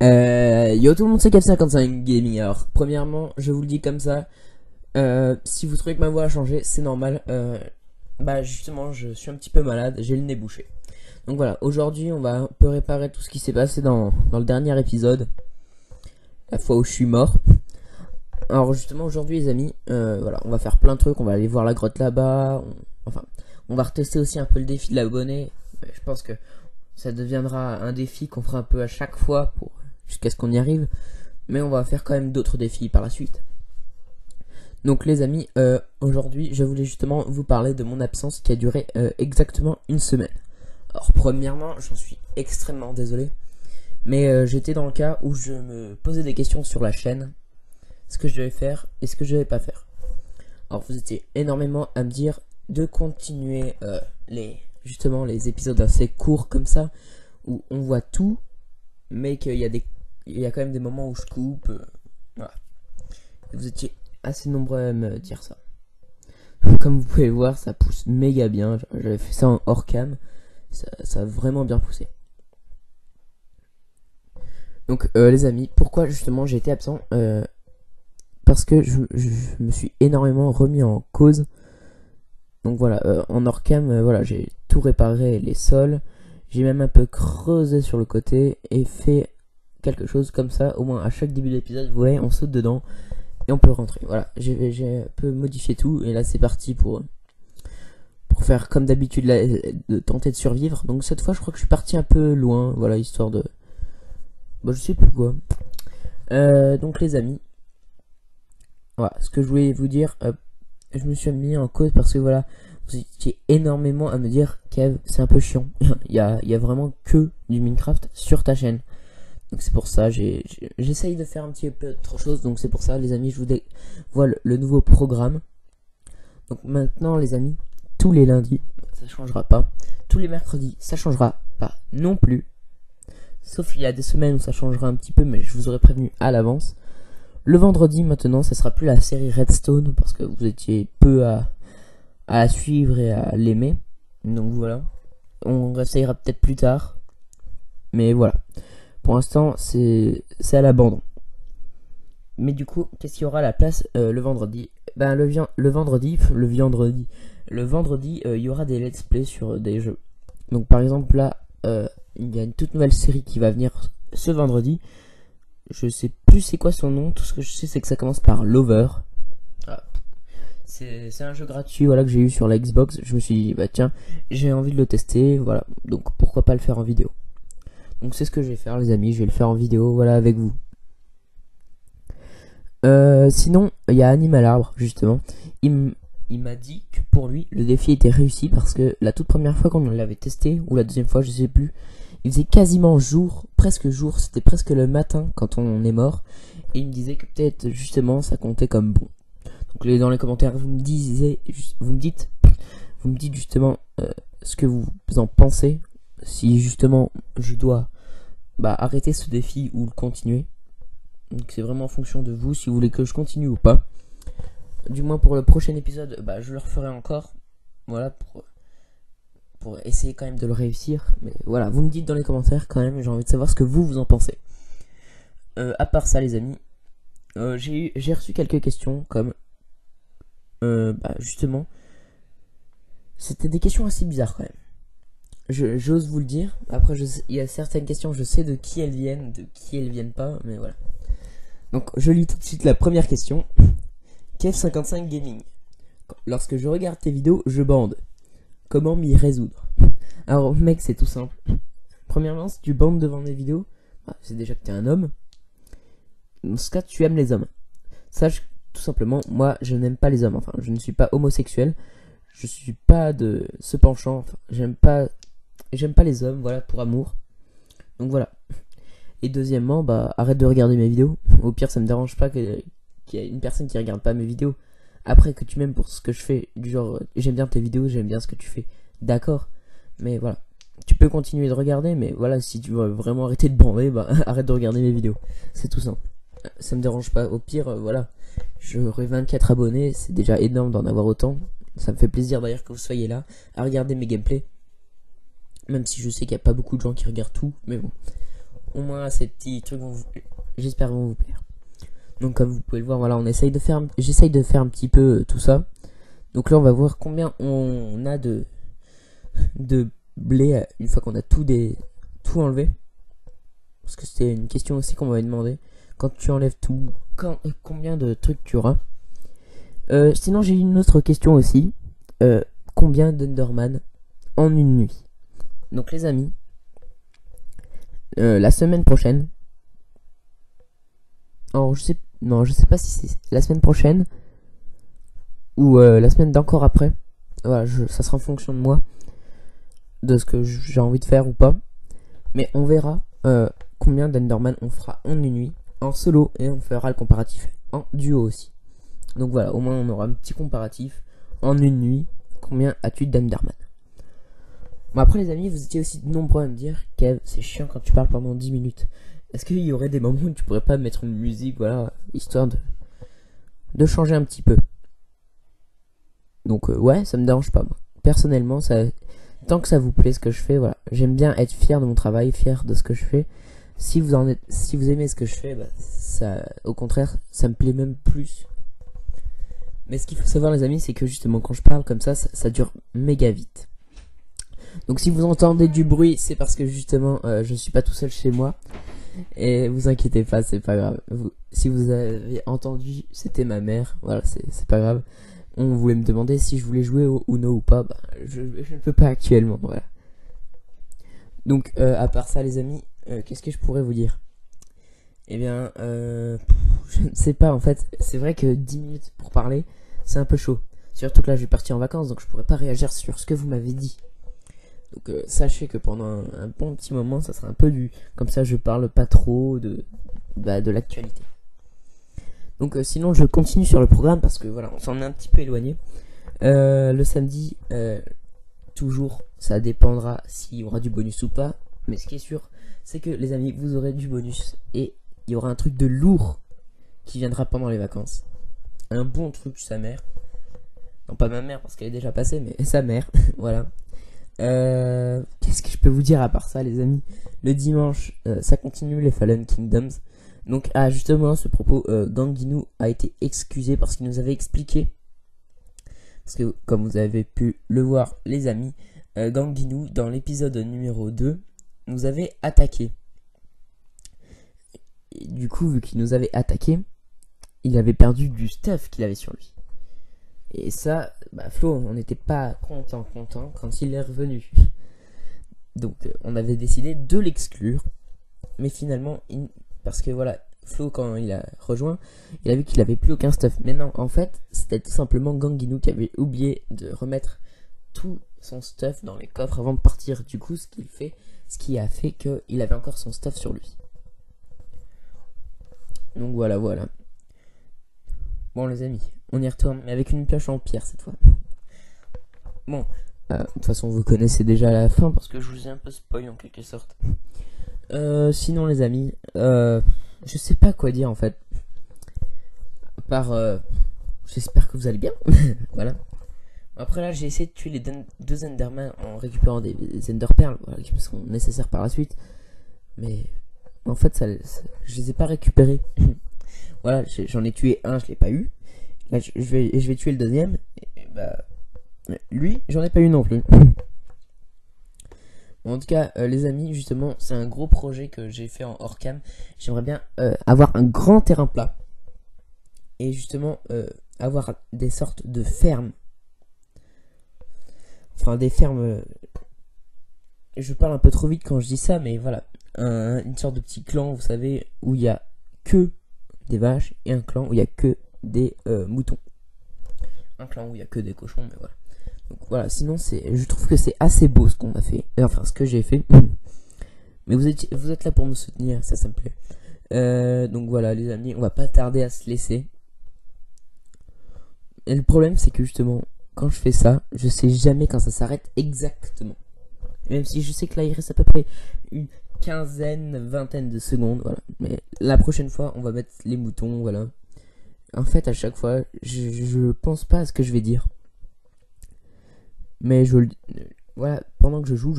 Yo tout le monde, c'est 455 Gaming. Alors premièrement, je vous le dis comme ça, si vous trouvez que ma voix a changé, c'est normal. Bah justement, je suis un petit peu malade, j'ai le nez bouché. Donc voilà, aujourd'hui on va un peu réparer tout ce qui s'est passé dans le dernier épisode, la fois où je suis mort. Alors justement aujourd'hui les amis, voilà, on va faire plein de trucs, on va aller voir la grotte là-bas, on va retester aussi un peu le défi de l'abonné. Je pense que ça deviendra un défi qu'on fera un peu à chaque fois jusqu'à ce qu'on y arrive, mais on va faire quand même d'autres défis par la suite. Donc les amis, aujourd'hui je voulais justement vous parler de mon absence qui a duré exactement une semaine. Alors premièrement, j'en suis extrêmement désolé, mais j'étais dans le cas où je me posais des questions sur la chaîne, ce que je devais faire et ce que je devais pas faire. Alors vous étiez énormément à me dire de continuer justement les épisodes assez courts comme ça, où on voit tout, mais qu'il y a quand même des moments où je coupe. Voilà. Et vous étiez assez nombreux à me dire ça. Comme vous pouvez voir, ça pousse méga bien. J'avais fait ça en hors cam, ça a vraiment bien poussé. Donc les amis, pourquoi justement j'ai été absent, parce que je me suis énormément remis en cause. Donc voilà, en hors cam, voilà, j'ai tout réparé les sols, j'ai même un peu creusé sur le côté et fait quelque chose comme ça. Au moins à chaque début d'épisode, vous voyez, on saute dedans et on peut rentrer. Voilà, j'ai un peu modifié tout et là c'est parti pour faire comme d'habitude, de tenter de survivre. Donc cette fois je crois que je suis parti un peu loin, voilà, histoire de... Bah je sais plus quoi. Donc les amis, voilà, ce que je voulais vous dire, je me suis mis en cause parce que voilà, vous étiez énormément à me dire Kev, c'est un peu chiant. il y a vraiment que du Minecraft sur ta chaîne. Donc c'est pour ça, j'essaye de faire un petit peu autre chose. Donc c'est pour ça les amis, je vous dévoile le nouveau programme. Donc maintenant les amis, tous les lundis, ça changera pas. Tous les mercredis, ça changera pas non plus. Sauf il y a des semaines où ça changera un petit peu, mais je vous aurais prévenu à l'avance. Le vendredi maintenant, ça sera plus la série Redstone parce que vous étiez peu à la suivre et à l'aimer. Donc voilà, on essayera peut-être plus tard. Mais voilà, pour l'instant c'est à l'abandon. Mais du coup, qu'est-ce qu'il y aura à la place le vendredi? Ben le vendredi, il y aura des let's play sur des jeux. Donc par exemple là, il y a une toute nouvelle série qui va venir ce vendredi. Je sais plus c'est quoi son nom, tout ce que je sais c'est que ça commence par Lover. Ah. C'est un jeu gratuit, voilà, que j'ai eu sur la Xbox. Je me suis dit bah tiens, j'ai envie de le tester, voilà, donc pourquoi pas le faire en vidéo. Donc c'est ce que je vais faire les amis, je vais le faire en vidéo, voilà, avec vous. Sinon il y a Animal Arbre justement, il m'a dit que pour lui le défi était réussi parce que la toute première fois qu'on l'avait testé, ou la deuxième fois je sais plus, il faisait quasiment jour, presque jour, c'était presque le matin quand on est mort, et il me disait que peut-être justement ça comptait comme bon. Donc dans les commentaires vous me dites justement ce que vous en pensez, si justement je dois arrêter ce défi ou le continuer. Donc c'est vraiment en fonction de vous si vous voulez que je continue ou pas. Du moins pour le prochain épisode, je le referai encore, voilà, pour essayer quand même de le réussir. Mais voilà, vous me dites dans les commentaires quand même, j'ai envie de savoir ce que vous en pensez. À part ça les amis, j'ai reçu quelques questions comme justement, c'était des questions assez bizarres quand même. J'ose vous le dire. Après il y a certaines questions, je sais de qui elles viennent pas, mais voilà. Donc je lis tout de suite la première question. Kev55 Gaming, lorsque je regarde tes vidéos, je bande. Comment m'y résoudre? Alors mec, c'est tout simple. Premièrement, si tu bandes devant mes vidéos, c'est déjà que t'es un homme. Dans ce cas, tu aimes les hommes. Sache tout simplement, moi je n'aime pas les hommes. Enfin, je ne suis pas homosexuel. Je suis pas de ce penchant. Enfin, j'aime pas les hommes, voilà, pour amour. Donc voilà. Et deuxièmement, arrête de regarder mes vidéos. Au pire, ça me dérange pas qu'il y ait une personne qui regarde pas mes vidéos. Après que tu m'aimes pour ce que je fais, du genre j'aime bien tes vidéos, j'aime bien ce que tu fais, d'accord, mais voilà, tu peux continuer de regarder, mais voilà, si tu veux vraiment arrêter de bander, arrête de regarder mes vidéos, c'est tout simple. Ça me dérange pas, au pire, voilà, j'aurai 24 abonnés, c'est déjà énorme d'en avoir autant. Ça me fait plaisir d'ailleurs que vous soyez là à regarder mes gameplays, même si je sais qu'il n'y a pas beaucoup de gens qui regardent tout, mais bon, au moins ces petits trucs j'espère vont vous plaire. Donc comme vous pouvez le voir, voilà, j'essaye de faire un petit peu tout ça. Donc là on va voir combien on a de blé une fois qu'on a tout enlevé. Parce que c'était une question aussi qu'on m'avait demandé. Quand tu enlèves tout, combien de trucs tu auras. Sinon j'ai une autre question aussi. Combien d'Enderman en une nuit? Donc les amis, la semaine prochaine. Alors je sais pas si c'est la semaine prochaine ou la semaine d'encore après. Voilà, ça sera en fonction de moi, de ce que j'ai envie de faire ou pas. Mais on verra combien d'Enderman on fera en une nuit, en solo, et on fera le comparatif en duo aussi. Donc voilà, au moins on aura un petit comparatif en une nuit. Combien as-tu d'Enderman? Bon, après les amis, vous étiez aussi nombreux à me dire, Kev, c'est chiant quand tu parles pendant 10 minutes. Est-ce qu'il y aurait des moments où tu pourrais pas mettre une musique, voilà, histoire de changer un petit peu? Donc ouais, ça me dérange pas moi. Personnellement, tant que ça vous plaît ce que je fais, voilà. J'aime bien être fier de mon travail, fier de ce que je fais. Si vous aimez ce que je fais, ça, au contraire, ça me plaît même plus. Mais ce qu'il faut savoir les amis, c'est que justement quand je parle comme ça dure méga vite. Donc si vous entendez du bruit, c'est parce que justement je suis pas tout seul chez moi. Et vous inquiétez pas, c'est pas grave. Si vous avez entendu, c'était ma mère. Voilà, c'est pas grave. On voulait me demander si je voulais jouer au Uno ou pas. Je ne peux pas actuellement, voilà. Donc à part ça les amis, qu'est-ce que je pourrais vous dire? Eh bien, je ne sais pas en fait. C'est vrai que 10 minutes pour parler, c'est un peu chaud. Surtout que là je vais partir en vacances, donc je pourrais pas réagir sur ce que vous m'avez dit. Donc sachez que pendant un bon petit moment, ça sera un peu comme ça je parle pas trop de l'actualité. Donc sinon je continue sur le programme parce que voilà, on s'en est un petit peu éloigné. Le samedi, toujours, ça dépendra s'il y aura du bonus ou pas. Mais ce qui est sûr, c'est que les amis, vous aurez du bonus. Et il y aura un truc de lourd qui viendra pendant les vacances. Un bon truc, sa mère. Non, pas ma mère parce qu'elle est déjà passée, mais sa mère. Voilà. Qu'est-ce que je peux vous dire à part ça les amis? Le dimanche ça continue les Fallen Kingdoms. Donc justement à ce propos, Ganguinou a été excusé parce qu'il nous avait expliqué. Parce que comme vous avez pu le voir les amis, Ganguinou dans l'épisode numéro 2 nous avait attaqué. Et du coup vu qu'il nous avait attaqué, il avait perdu du stuff qu'il avait sur lui. Et ça, Flo, on n'était pas content quand il est revenu. Donc on avait décidé de l'exclure. Mais finalement, parce que voilà, Flo quand il a rejoint, il a vu qu'il avait plus aucun stuff. Mais non, en fait, c'était tout simplement Ganguinou qui avait oublié de remettre tout son stuff dans les coffres avant de partir. Du coup, ce qui a fait qu'il avait encore son stuff sur lui. Donc voilà. Bon les amis, on y retourne, mais avec une pioche en pierre cette fois. Bon, de toute façon vous connaissez déjà la fin parce que je vous ai un peu spoil en quelque sorte. Sinon les amis, je sais pas quoi dire en fait. À part, j'espère que vous allez bien. Voilà. Après là j'ai essayé de tuer les deux Enderman en récupérant des Enderperles, voilà, qui me seront nécessaires par la suite. Mais en fait je les ai pas récupérés. Voilà, j'en ai tué un, je l'ai pas eu. Là, je vais tuer le deuxième. Et lui, j'en ai pas eu non plus. Bon, en tout cas, les amis, justement, c'est un gros projet que j'ai fait en hors cam. J'aimerais bien avoir un grand terrain plat. Et justement, avoir des sortes de fermes. Enfin, des fermes. Je parle un peu trop vite quand je dis ça, mais voilà. Une sorte de petit clan, vous savez, où il y a que des vaches et un clan où il y a que des moutons. Un clan où il y a que des cochons, mais voilà. Donc voilà, sinon je trouve que c'est assez beau ce qu'on a fait. Enfin, ce que j'ai fait. Mais vous êtes là pour me soutenir, ça me plaît. Donc voilà les amis, on va pas tarder à se laisser. Et le problème c'est que justement, quand je fais ça, je sais jamais quand ça s'arrête exactement. Même si je sais que là il reste à peu près une vingtaine de secondes, voilà. Mais la prochaine fois, on va mettre les moutons, voilà. En fait, à chaque fois, je pense pas à ce que je vais dire. Mais voilà, pendant que je joue.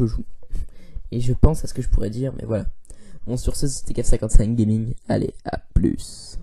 Et je pense à ce que je pourrais dire, mais voilà. Bon, sur ce, c'était Cap 55 Gaming. Allez, à plus.